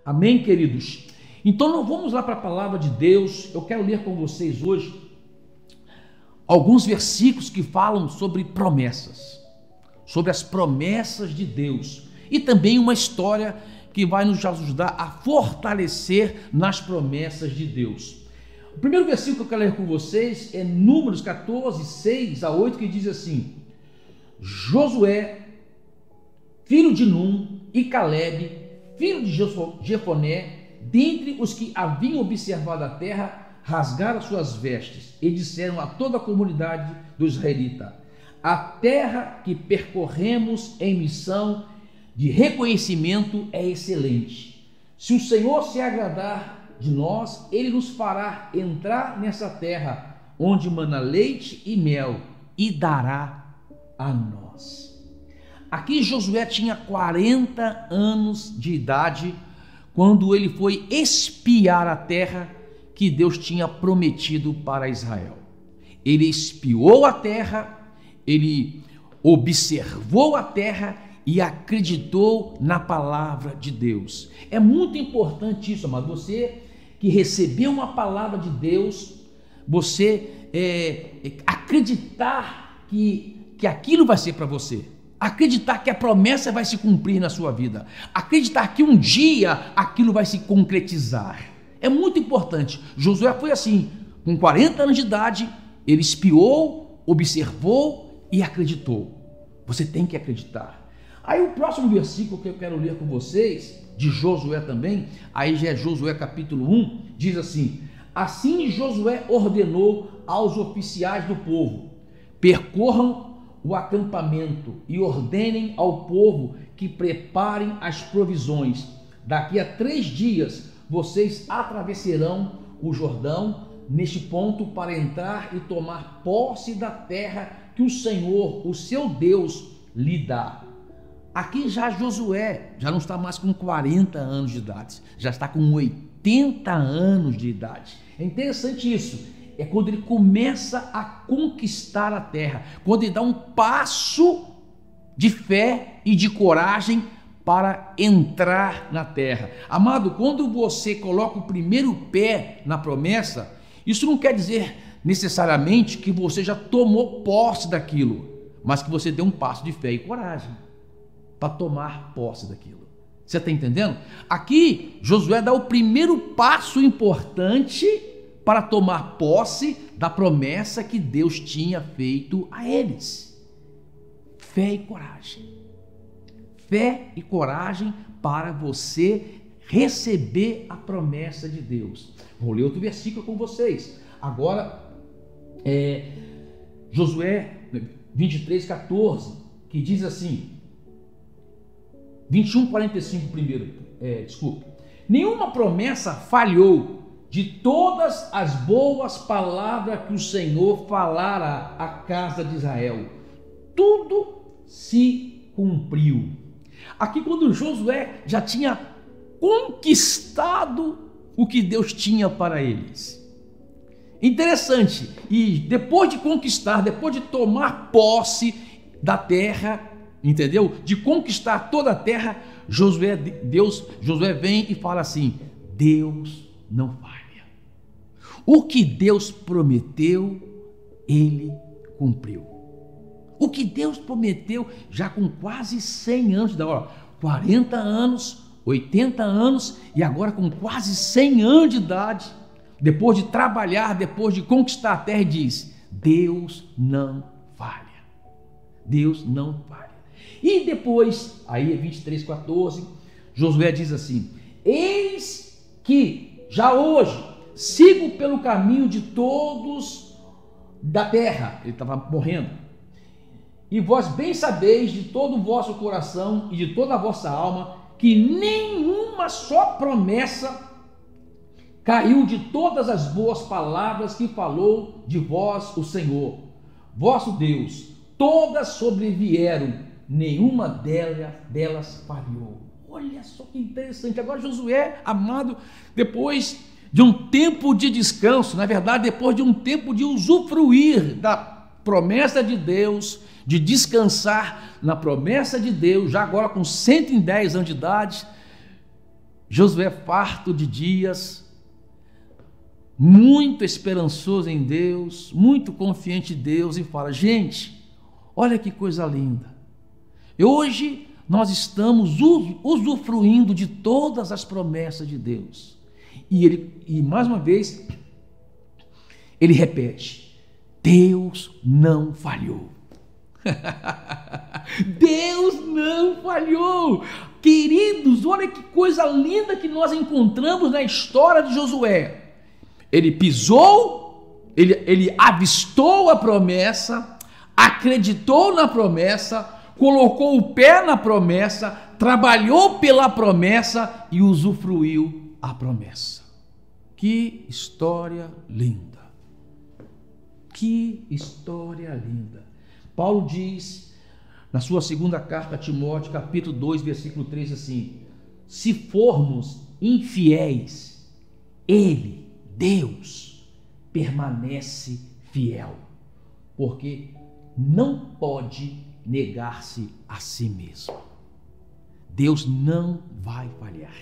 Amém, queridos? Então, nós vamos lá para a palavra de Deus. Eu quero ler com vocês hoje alguns versículos que falam sobre promessas, sobre as promessas de Deus, e também uma história que vai nos ajudar a fortalecer nas promessas de Deus. O primeiro versículo que eu quero ler com vocês é Números 14, 6 a 8, que diz assim: Josué, filho de Num, e Calebe, filho de Jefoné, dentre os que haviam observado a terra, rasgaram suas vestes e disseram a toda a comunidade dos israelitas: a terra que percorremos em missão de reconhecimento é excelente. Se o Senhor se agradar de nós, ele nos fará entrar nessa terra onde mana leite e mel, e dará a nós. Aqui Josué tinha 40 anos de idade quando ele foi espiar a terra que Deus tinha prometido para Israel. Ele espiou a terra, ele observou a terra e acreditou na palavra de Deus. É muito importante isso, amado. Você que recebeu uma palavra de Deus, você acreditar que aquilo vai ser para você. Acreditar que a promessa vai se cumprir na sua vida. Acreditar que um dia aquilo vai se concretizar. É muito importante. Josué foi assim, com 40 anos de idade, ele espiou, observou e acreditou. Você tem que acreditar. Aí o próximo versículo que eu quero ler com vocês, de Josué também, aí já é Josué capítulo 1, diz assim: assim Josué ordenou aos oficiais do povo: percorram o acampamento e ordenem ao povo que preparem as provisões. Daqui a 3 dias vocês atravessarão o Jordão neste ponto para entrar e tomar posse da terra que o Senhor, o seu Deus, lhe dá. Aqui já Josué já não está mais com 40 anos de idade, já está com 80 anos de idade. É interessante isso. É quando ele começa a conquistar a terra, quando ele dá um passo de fé e de coragem para entrar na terra. Amado, quando você coloca o primeiro pé na promessa, isso não quer dizer necessariamente que você já tomou posse daquilo, mas que você deu um passo de fé e coragem para tomar posse daquilo. Você está entendendo? Aqui Josué dá o primeiro passo importante para tomar posse da promessa que Deus tinha feito a eles. Fé e coragem. Fé e coragem para você receber a promessa de Deus. Vou ler outro versículo com vocês. Agora, Josué 23, 14, que diz assim, 21, 45 primeiro, desculpe. Nenhuma promessa falhou de todas as boas palavras que o Senhor falara à casa de Israel. Tudo se cumpriu. Aqui quando Josué já tinha conquistado o que Deus tinha para eles. Interessante. E depois de conquistar, depois de tomar posse da terra, entendeu? De conquistar toda a terra, Josué vem e fala assim: Deus não falha. O que Deus prometeu, ele cumpriu. O que Deus prometeu, já com quase 100 anos, 40 anos, 80 anos e agora com quase 100 anos de idade, depois de trabalhar, depois de conquistar a terra, diz: Deus não falha. Deus não falha. E depois, aí é 23, 14, Josué diz assim: eis que já hoje sigo pelo caminho de todos da terra. Ele estava morrendo. E vós bem sabeis de todo o vosso coração e de toda a vossa alma que nenhuma só promessa caiu de todas as boas palavras que falou de vós o Senhor, vosso Deus. Todas sobrevieram, nenhuma delas falhou. Olha só que interessante. Agora Josué, amado, depois de um tempo de descanso, na verdade, depois de um tempo de usufruir da promessa de Deus, de descansar na promessa de Deus, já agora com 110 anos de idade, Josué, farto de dias, muito esperançoso em Deus, muito confiante em Deus, e fala: gente, olha que coisa linda. E hoje nós estamos usufruindo de todas as promessas de Deus. E mais uma vez, ele repete: Deus não falhou. Deus não falhou. Queridos, olha que coisa linda que nós encontramos na história de Josué. Ele pisou, ele avistou a promessa, acreditou na promessa, colocou o pé na promessa, trabalhou pela promessa e usufruiu a promessa. Que história linda! Que história linda! Paulo diz na sua segunda carta a Timóteo, capítulo 2, versículo 3, assim: se formos infiéis, Ele, Deus, permanece fiel, porque não pode negar-se a si mesmo. Deus não vai falhar.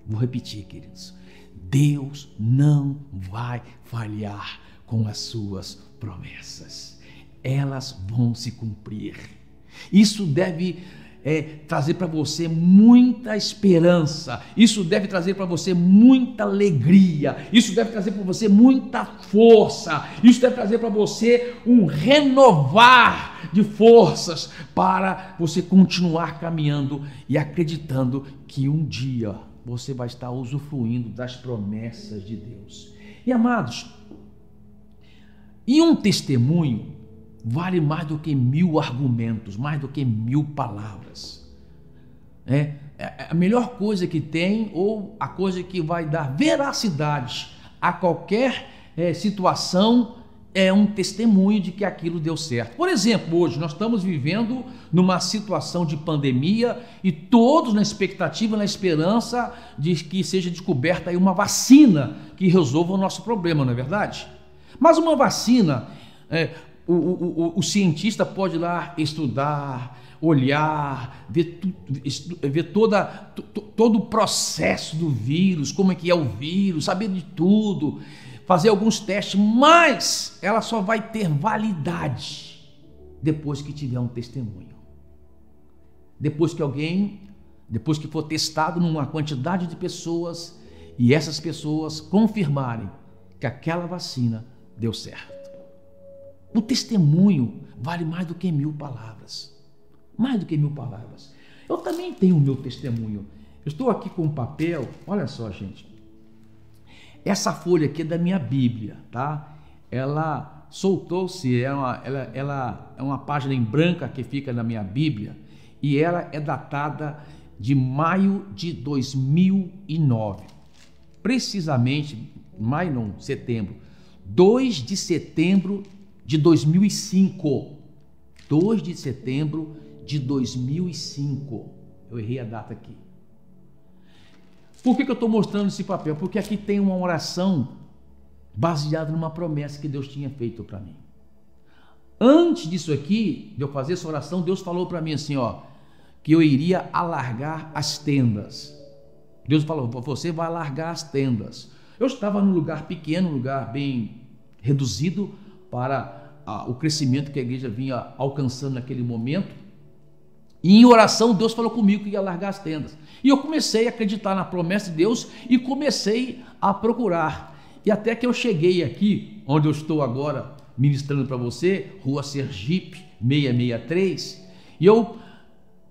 Vou repetir, queridos: Deus não vai falhar com as suas promessas. Elas vão se cumprir. Isso deve trazer para você muita esperança. Isso deve trazer para você muita alegria. Isso deve trazer para você muita força. Isso deve trazer para você um renovar de forças para você continuar caminhando e acreditando que um dia você vai estar usufruindo das promessas de Deus. E amados, e um testemunho vale mais do que 1000 argumentos, mais do que 1000 palavras. É a melhor coisa que tem, ou a coisa que vai dar veracidade a qualquer situação, é um testemunho de que aquilo deu certo. Por exemplo, hoje nós estamos vivendo numa situação de pandemia e todos na expectativa, na esperança de que seja descoberta aí uma vacina que resolva o nosso problema, não é verdade? Mas uma vacina, o cientista pode ir lá estudar, olhar, ver todo o processo do vírus, como é que é o vírus, saber de tudo, fazer alguns testes, mas ela só vai ter validade depois que tiver um testemunho. Depois que for testado numa quantidade de pessoas e essas pessoas confirmarem que aquela vacina deu certo. O testemunho vale mais do que 1000 palavras. Mais do que 1000 palavras. Eu também tenho o meu testemunho. Eu estou aqui com um papel, olha só, gente. Essa folha aqui é da minha Bíblia, tá? Ela soltou-se, ela é uma página em branca que fica na minha Bíblia, e ela é datada de maio de 2009. Precisamente, maio não, setembro. 2 de setembro de 2005. 2 de setembro de 2005. Eu errei a data aqui. Por que eu estou mostrando esse papel? Porque aqui tem uma oração baseada numa promessa que Deus tinha feito para mim. Antes disso aqui, de eu fazer essa oração, Deus falou para mim assim, que eu iria alargar as tendas. Deus falou: você vai alargar as tendas. Eu estava num lugar pequeno, um lugar bem reduzido para o crescimento que a igreja vinha alcançando naquele momento. E em oração Deus falou comigo que ia largar as tendas. E eu comecei a acreditar na promessa de Deus e comecei a procurar. E até que eu cheguei aqui, onde eu estou agora ministrando para você, Rua Sergipe 663, e eu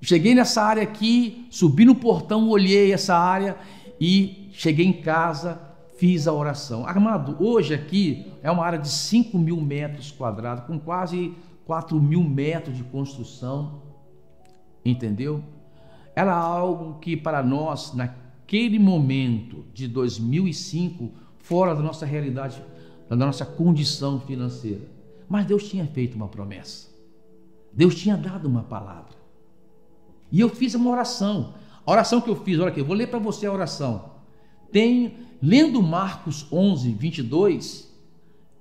cheguei nessa área aqui, subi no portão, olhei essa área e cheguei em casa, fiz a oração. Amado, hoje aqui é uma área de 5.000 metros quadrados, com quase 4.000 metros de construção, entendeu? Era algo que para nós, naquele momento de 2005, fora da nossa realidade, da nossa condição financeira. Mas Deus tinha feito uma promessa. Deus tinha dado uma palavra. E eu fiz uma oração. A oração que eu fiz, olha aqui, eu vou ler para você a oração. Lendo Marcos 11, 22,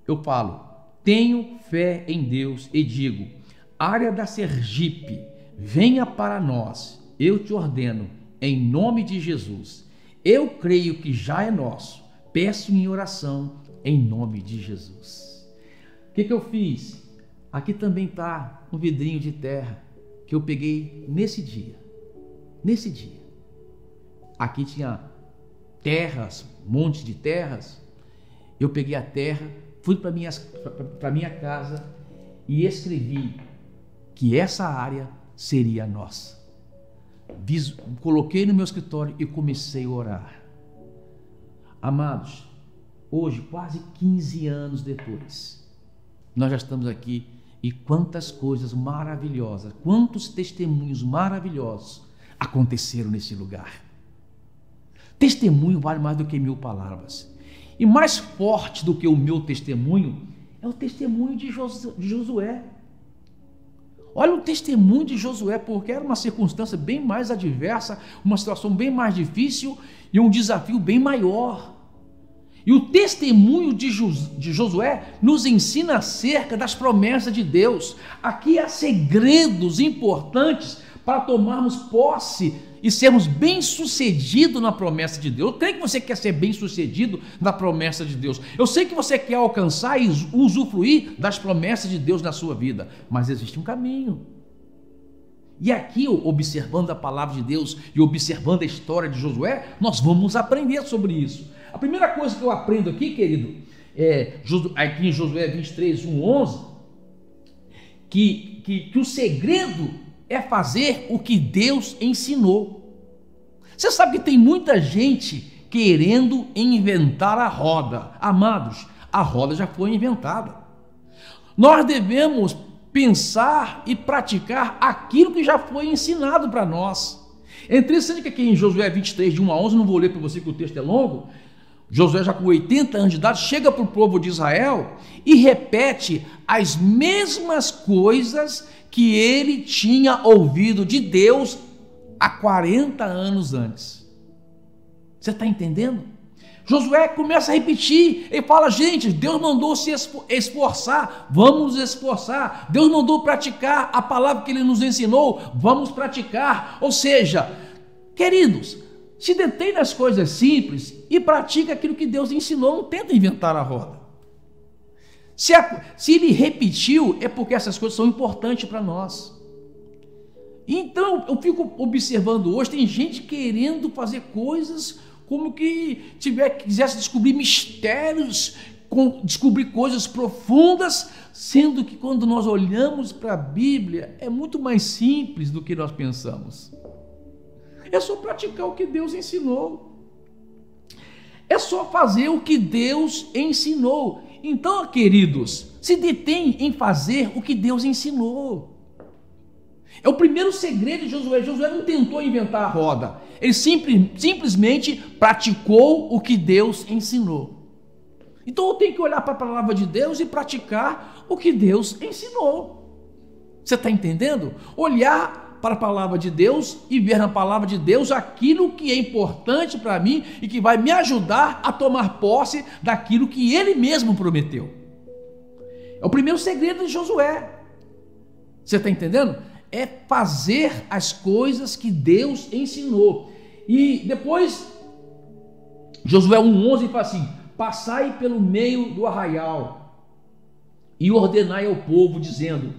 eu falo: tenho fé em Deus e digo: área da Sergipe, venha para nós, eu te ordeno, em nome de Jesus. Eu creio que já é nosso. Peço em oração em nome de Jesus. O que eu fiz? Aqui também está um vidrinho de terra que eu peguei nesse dia. Nesse dia. Aqui tinha terras, montes de terras. Eu peguei a terra, fui para minha casa e escrevi que essa área seria nossa. Coloquei no meu escritório e comecei a orar. Amados, hoje, quase 15 anos depois, nós já estamos aqui e quantas coisas maravilhosas, quantos testemunhos maravilhosos aconteceram nesse lugar. Testemunho vale mais do que 1000 palavras. E mais forte do que o meu testemunho é o testemunho de Josué. Olha o testemunho de Josué, porque era uma circunstância bem mais adversa, uma situação bem mais difícil e um desafio bem maior. E o testemunho de Josué nos ensina acerca das promessas de Deus. Aqui há segredos importantes para tomarmos posse e sermos bem-sucedidos na promessa de Deus. Eu creio que você quer ser bem-sucedido na promessa de Deus. Eu sei que você quer alcançar e usufruir das promessas de Deus na sua vida, mas existe um caminho. E aqui, observando a palavra de Deus e observando a história de Josué, nós vamos aprender sobre isso. A primeira coisa que eu aprendo aqui, querido, aqui em Josué 23, 11, que o segredo é fazer o que Deus ensinou. Você sabe que tem muita gente querendo inventar a roda. Amados, a roda já foi inventada. Nós devemos pensar e praticar aquilo que já foi ensinado para nós. É interessante que aqui em Josué 23, de 1 a 11, não vou ler para você que o texto é longo, Josué já com 80 anos de idade, chega para o povo de Israel e repete as mesmas coisas que ele tinha ouvido de Deus há 40 anos antes. Você está entendendo? Josué começa a repetir, ele fala, gente, Deus mandou se esforçar, vamos nos esforçar. Deus mandou praticar a palavra que ele nos ensinou, vamos praticar. Ou seja, queridos, se detém nas coisas simples e pratica aquilo que Deus ensinou, não tenta inventar a roda. Se ele repetiu, é porque essas coisas são importantes para nós. Então, eu fico observando hoje, tem gente querendo fazer coisas como que quisesse descobrir mistérios, descobrir coisas profundas, sendo que quando nós olhamos para a Bíblia, é muito mais simples do que nós pensamos. É só praticar o que Deus ensinou. É só fazer o que Deus ensinou. Então, queridos, se detém em fazer o que Deus ensinou. É o primeiro segredo de Josué. Josué não tentou inventar a roda. Ele simplesmente praticou o que Deus ensinou. Então eu tenho que olhar para a palavra de Deus e praticar o que Deus ensinou. Você está entendendo? Olhar para a palavra de Deus e ver na palavra de Deus aquilo que é importante para mim e que vai me ajudar a tomar posse daquilo que ele mesmo prometeu. É o primeiro segredo de Josué. Você está entendendo? É fazer as coisas que Deus ensinou. E depois, Josué 1,11 fala assim: passai pelo meio do arraial e ordenai ao povo, dizendo: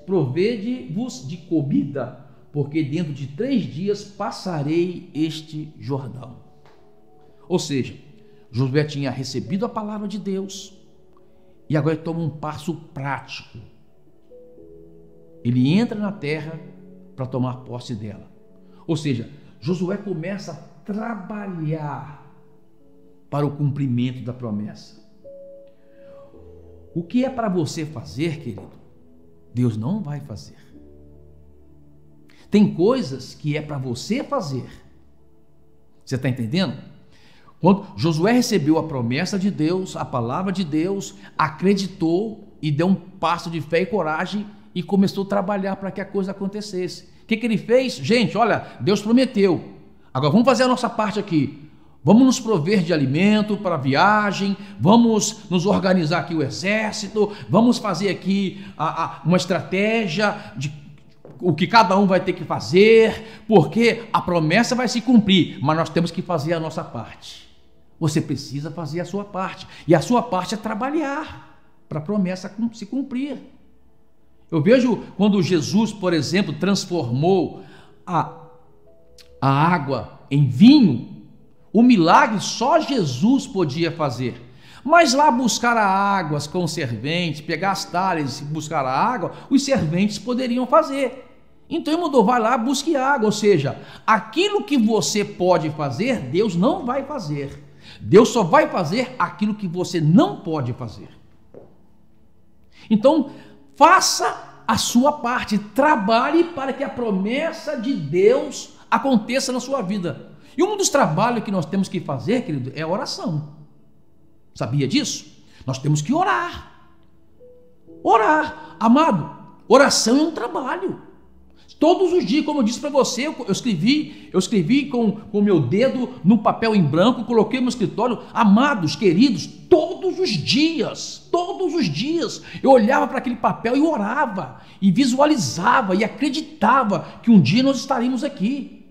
provede-vos de comida, porque dentro de 3 dias passarei este Jordão. Ou seja, Josué tinha recebido a palavra de Deus e agora ele toma um passo prático. Ele entra na terra para tomar posse dela. Ou seja, Josué começa a trabalhar para o cumprimento da promessa. O que é para você fazer, querido, Deus não vai fazer. Tem coisas que é para você fazer. Você está entendendo? Quando Josué recebeu a promessa de Deus, a palavra de Deus, acreditou e deu um passo de fé e coragem e começou a trabalhar para que a coisa acontecesse. O que ele fez? Gente, olha, Deus prometeu. Agora vamos fazer a nossa parte aqui. Vamos nos prover de alimento para a viagem, vamos nos organizar aqui o exército, vamos fazer aqui uma estratégia de o que cada um vai ter que fazer, porque a promessa vai se cumprir, mas nós temos que fazer a nossa parte. Você precisa fazer a sua parte, e a sua parte é trabalhar para a promessa se cumprir. Eu vejo quando Jesus, por exemplo, transformou a água em vinho, o milagre só Jesus podia fazer. Mas lá buscar a água com os serventes, pegar as talhas e buscar a água, os serventes poderiam fazer. Então ele mandou, vai lá, busque água, ou seja, aquilo que você pode fazer, Deus não vai fazer. Deus só vai fazer aquilo que você não pode fazer. Então, faça a sua parte, trabalhe para que a promessa de Deus aconteça na sua vida. E um dos trabalhos que nós temos que fazer, querido, é a oração. Sabia disso? Nós temos que orar. Orar, amado, oração é um trabalho. Todos os dias, como eu disse para você, eu escrevi com o meu dedo no papel em branco, coloquei no escritório, amados, queridos, todos os dias, eu olhava para aquele papel e orava, e visualizava, e acreditava que um dia nós estaríamos aqui.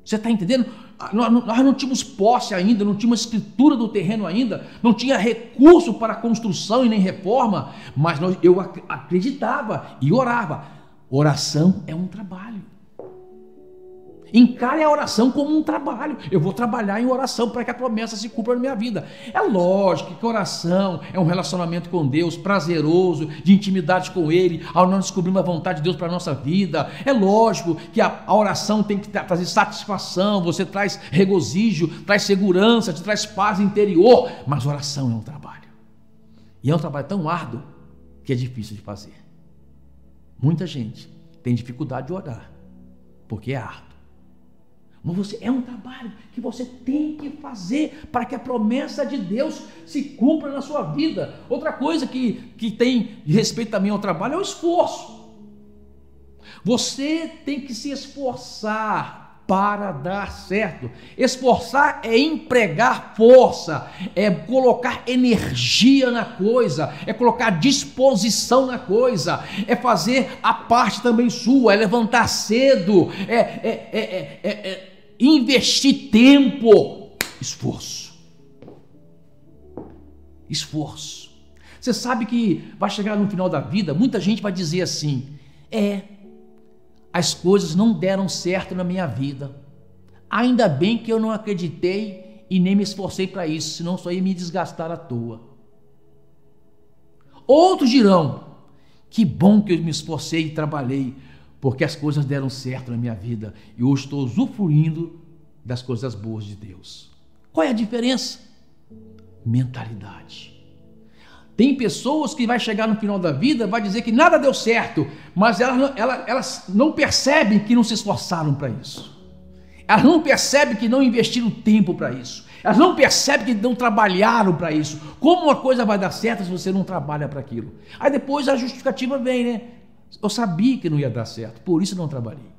Você está entendendo? Nós não tínhamos posse ainda, não tínhamos escritura do terreno ainda, não tinha recurso para construção e nem reforma, mas eu acreditava e orava. Oração é um trabalho. Encare a oração como um trabalho. Eu vou trabalhar em oração para que a promessa se cumpra na minha vida. É lógico que a oração é um relacionamento com Deus prazeroso, de intimidade com Ele, ao nós descobrirmos a vontade de Deus para a nossa vida. É lógico que a oração tem que trazer satisfação, você traz regozijo, traz segurança, te traz paz interior. Mas oração é um trabalho. E é um trabalho tão árduo que é difícil de fazer. Muita gente tem dificuldade de orar, porque é árduo. Mas é um trabalho que você tem que fazer para que a promessa de Deus se cumpra na sua vida. Outra coisa que tem respeito também ao trabalho é o esforço. Você tem que se esforçar para dar certo. Esforçar é empregar força, é colocar energia na coisa, é colocar disposição na coisa, é fazer a parte também sua, é levantar cedo, investir tempo, esforço. Você sabe que vai chegar no final da vida, muita gente vai dizer assim, as coisas não deram certo na minha vida. Ainda bem que eu não acreditei e nem me esforcei para isso, senão só ia me desgastar à toa. Outros dirão, que bom que eu me esforcei e trabalhei, porque as coisas deram certo na minha vida e hoje estou usufruindo das coisas boas de Deus. Qual é a diferença? Mentalidade. Tem pessoas que vai chegar no final da vida, vai dizer que nada deu certo, mas elas não percebem que não se esforçaram para isso. Elas não percebem que não investiram tempo para isso. Elas não percebem que não trabalharam para isso. Como uma coisa vai dar certo se você não trabalha para aquilo? Aí depois a justificativa vem, né? Eu sabia que não ia dar certo, por isso não trabalhei.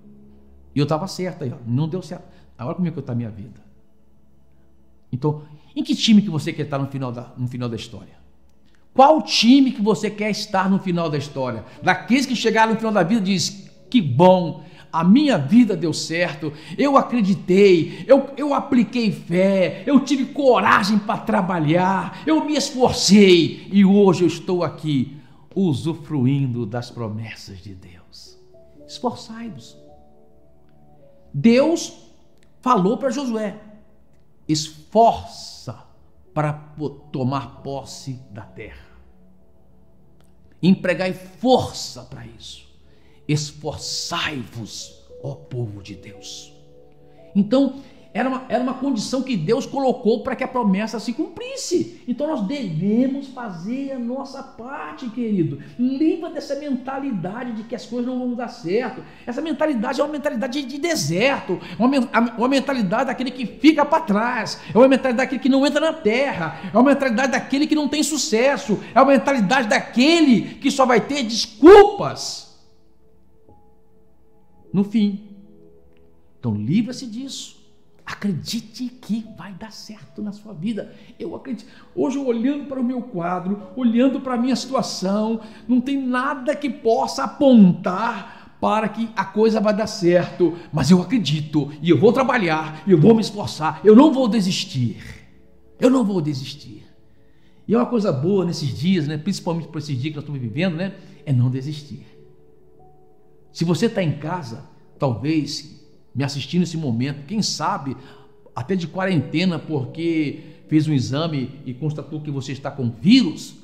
E eu estava certo aí, não deu certo. Agora como é que está a minha vida? Então, em que time que você quer estar no final da história? Qual time que você quer estar no final da história? Daqueles que chegaram no final da vida e dizem, que bom, a minha vida deu certo, eu acreditei, eu apliquei fé, eu tive coragem para trabalhar, eu me esforcei e hoje eu estou aqui usufruindo das promessas de Deus. Esforçai-vos. Deus falou para Josué, esforça para tomar posse da terra. Empregai força para isso. Esforçai-vos, ó povo de Deus. Então, era uma condição que Deus colocou para que a promessa se cumprisse. Então, nós devemos fazer a nossa parte, querido. Livra dessa mentalidade de que as coisas não vão dar certo. Essa mentalidade é uma mentalidade de deserto, uma mentalidade daquele que fica para trás, é uma mentalidade daquele que não entra na terra, é uma mentalidade daquele que não tem sucesso, é uma mentalidade daquele que só vai ter desculpas no fim. Então, livra-se disso. Acredite que vai dar certo na sua vida. Eu acredito. Hoje, olhando para o meu quadro, olhando para a minha situação, não tem nada que possa apontar para que a coisa vai dar certo. Mas eu acredito e eu vou trabalhar, eu vou me esforçar, eu não vou desistir. Eu não vou desistir. E é uma coisa boa nesses dias, né? Principalmente por esses dias que nós estamos vivendo, né? É não desistir. Se você está em casa, talvez me assistindo nesse momento, quem sabe até de quarentena porque fez um exame e constatou que você está com vírus,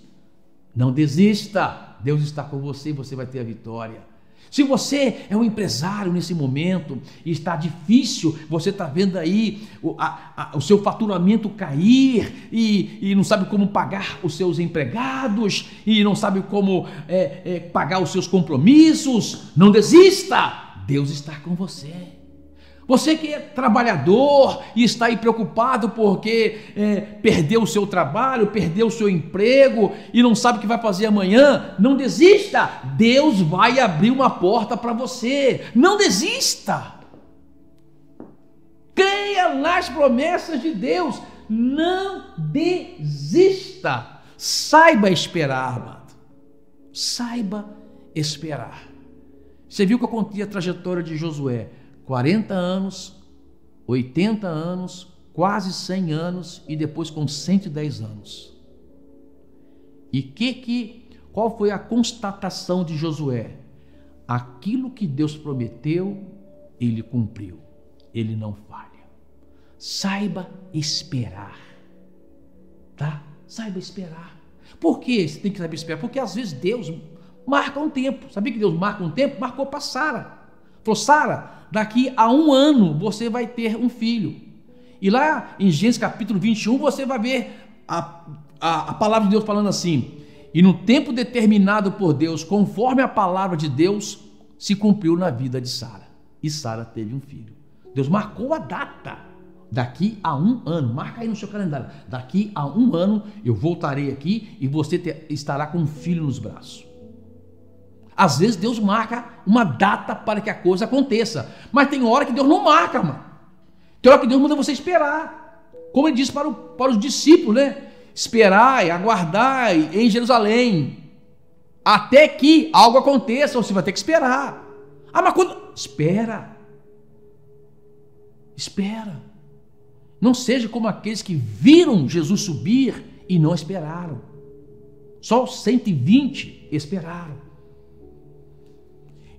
não desista, Deus está com você e você vai ter a vitória. Se você é um empresário nesse momento e está difícil, você está vendo aí o seu faturamento cair e não sabe como pagar os seus empregados e não sabe como pagar os seus compromissos, não desista, Deus está com você. Você que é trabalhador e está aí preocupado porque perdeu o seu trabalho, perdeu o seu emprego e não sabe o que vai fazer amanhã, não desista. Deus vai abrir uma porta para você. Não desista. Creia nas promessas de Deus. Não desista. Saiba esperar, amado. Saiba esperar. Você viu que eu contei a trajetória de Josué. 40 anos, 80 anos, quase 100 anos e depois com 110 anos. E qual foi a constatação de Josué? Aquilo que Deus prometeu, ele cumpriu. Ele não falha. Saiba esperar. Tá? Saiba esperar. Por que você tem que saber esperar? Porque às vezes Deus marca um tempo. Sabia que Deus marca um tempo? Marcou para Sara. Falou, Sara, daqui a 1 ano você vai ter um filho. E lá em Gênesis capítulo 21 você vai ver a palavra de Deus falando assim: e no tempo determinado por Deus, conforme a palavra de Deus, se cumpriu na vida de Sara. E Sara teve um filho. Deus marcou a data. Daqui a 1 ano, marca aí no seu calendário. Daqui a 1 ano eu voltarei aqui e você estará com um filho nos braços. Às vezes Deus marca uma data para que a coisa aconteça, mas tem hora que Deus não marca, mano. Tem hora que Deus manda você esperar, como ele disse para os discípulos, né? Esperai, aguardai em Jerusalém, até que algo aconteça, você vai ter que esperar. Ah, mas quando... Espera. Não seja como aqueles que viram Jesus subir e não esperaram. Só os 120 esperaram.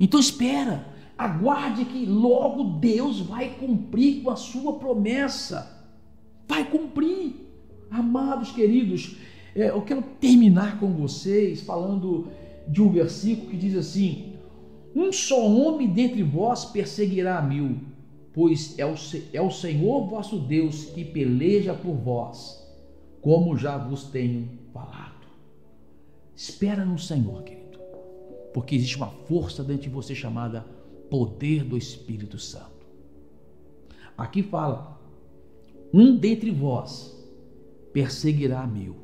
Então espera, aguarde que logo Deus vai cumprir com a sua promessa. Vai cumprir. Amados queridos, eu quero terminar com vocês falando de um versículo que diz assim: um só homem dentre vós perseguirá 1000, pois é o Senhor vosso Deus que peleja por vós, como já vos tenho falado. Espera no Senhor, querido. Porque existe uma força dentro de você chamada poder do Espírito Santo. Aqui fala: um dentre vós perseguirá 1000.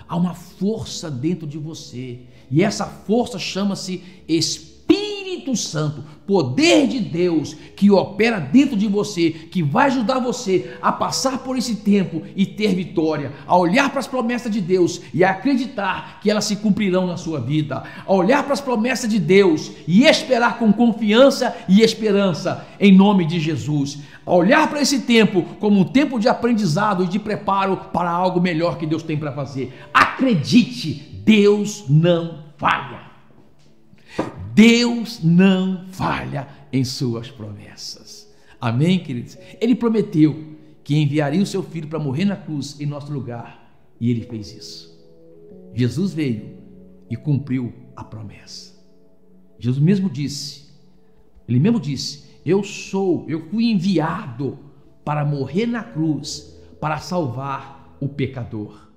Há uma força dentro de você, e essa força chama-se Espírito Santo, poder de Deus que opera dentro de você, que vai ajudar você a passar por esse tempo e ter vitória, a olhar para as promessas de Deus e a acreditar que elas se cumprirão na sua vida, a olhar para as promessas de Deus e esperar com confiança e esperança em nome de Jesus, a olhar para esse tempo como um tempo de aprendizado e de preparo para algo melhor que Deus tem para fazer. Acredite, Deus não falha. Deus não falha em suas promessas. Amém, queridos? Ele prometeu que enviaria o seu filho para morrer na cruz em nosso lugar, e ele fez isso. Jesus veio e cumpriu a promessa. Jesus mesmo disse, ele mesmo disse: eu fui enviado para morrer na cruz, para salvar o pecador.